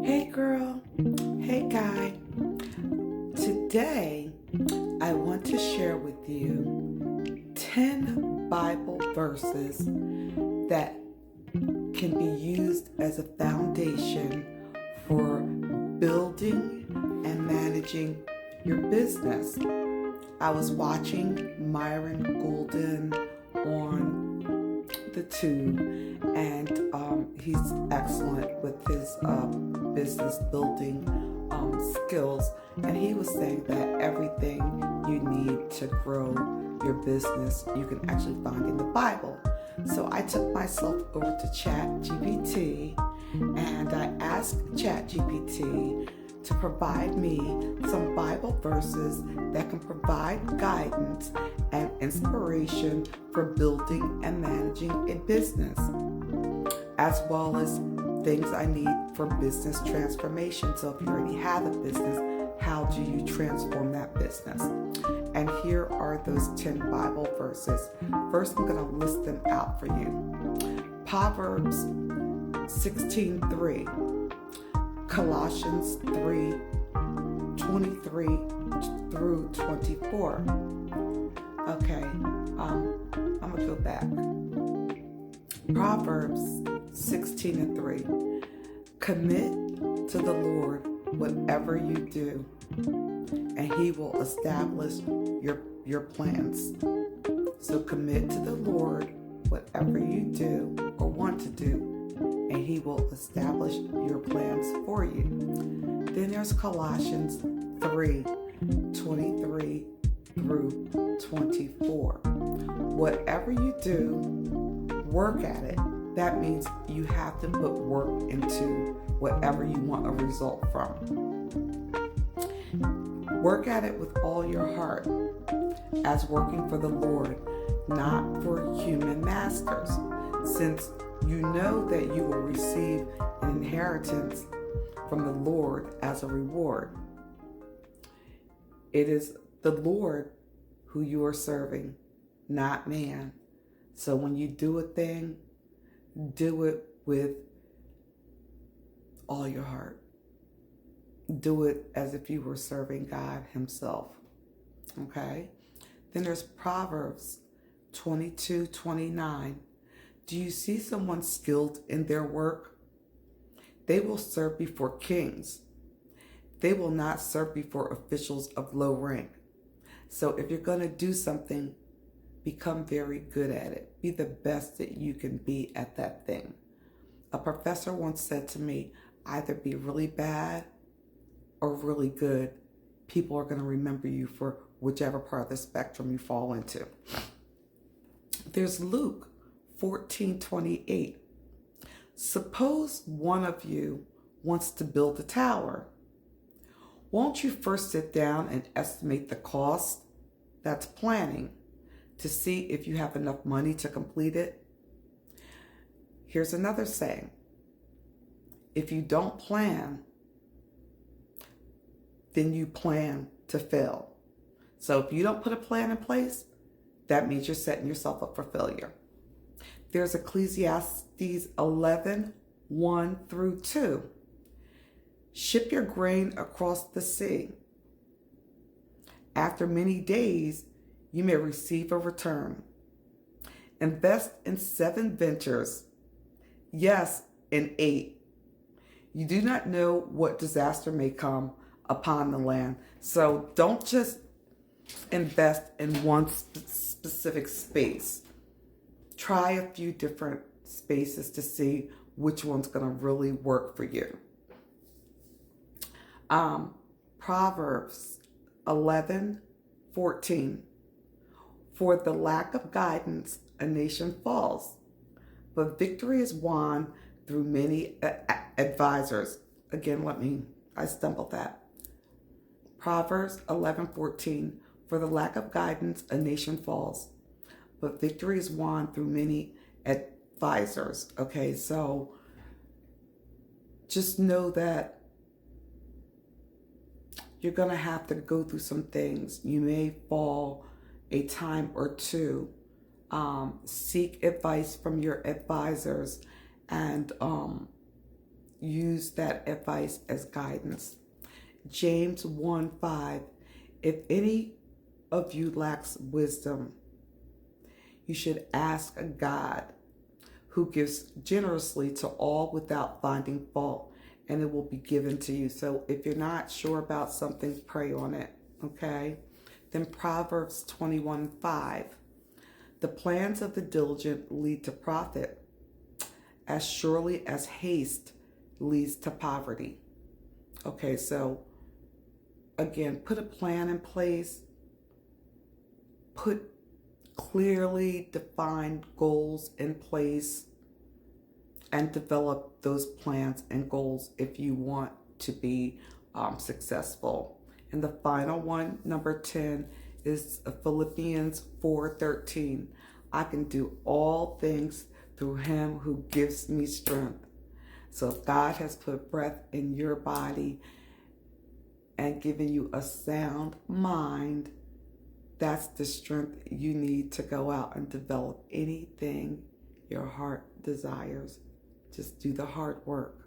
Hey girl, hey guy. Today I want to share with you 10 Bible verses that can be used as a foundation for building and managing your business. I was watching Myron Golden on the tube, and he's excellent with his business building skills, and he was saying that everything you need to grow your business you can actually find in the Bible. So I took myself over to ChatGPT and I asked ChatGPT to provide me some Bible verses that can provide guidance and inspiration for building and managing a business, as well as things I need for business transformation. So if you already have a business, how do you transform that business? And here are those 10 Bible verses. First, I'm going to list them out for you. Proverbs 16:3, Colossians 3:23 through 24. Okay, I'm going to go back. Proverbs 16:3. Commit to the Lord whatever you do, and He will establish your plans. So commit to the Lord whatever you do or want to do, and He will establish your plans for you. Then there's Colossians 3:23 through 24. Whatever you do, work at it. That means you have to put work into whatever you want a result from. Work at it with all your heart, as working for the Lord, not for human masters, since you know that you will receive an inheritance from the Lord as a reward. It is the Lord who you are serving, not man. So when you do a thing, do it with all your heart. Do it as if you were serving God Himself. Okay? Then there's Proverbs 22:29. Do you see someone skilled in their work? They will serve before kings. They will not serve before officials of low rank. So if you're going to do something, become very good at it. Be the best that you can be at that thing. A professor once said to me, either be really bad or really good. People are going to remember you for whichever part of the spectrum you fall into. There's Luke 14:28. Suppose one of you wants to build a tower. Won't you first sit down and estimate the cost? That's planning, to see if you have enough money to complete it. Here's another saying. If you don't plan, then you plan to fail. So if you don't put a plan in place, that means you're setting yourself up for failure. There's Ecclesiastes 11:1 through 2. Ship your grain across the sea. After many days, you may receive a return. Invest in 7 ventures. Yes, in 8. You do not know what disaster may come upon the land. So don't just invest in one specific space. Try a few different spaces to see which one's going to really work for you. Proverbs 11:14. For the lack of guidance, a nation falls, but victory is won through many advisors. Again, I stumbled that. Proverbs 11:14. For the lack of guidance, a nation falls, but victory is won through many advisors. Okay, so just know that you're going to have to go through some things. You may fall a time or two. Seek advice from your advisors and use that advice as guidance. James 1:5, if any of you lacks wisdom, you should ask God, who gives generously to all without finding fault, and it will be given to you. So if you're not sure about something, pray on it, okay? Then Proverbs 21:5, the plans of the diligent lead to profit, as surely as haste leads to poverty. Okay, so again, put a plan in place, put clearly defined goals in place, and develop those plans and goals if you want to be successful. And the final one, number 10, is Philippians 4:13. I can do all things through him who gives me strength. So if God has put breath in your body and given you a sound mind, that's the strength you need to go out and develop anything your heart desires. Just do the hard work.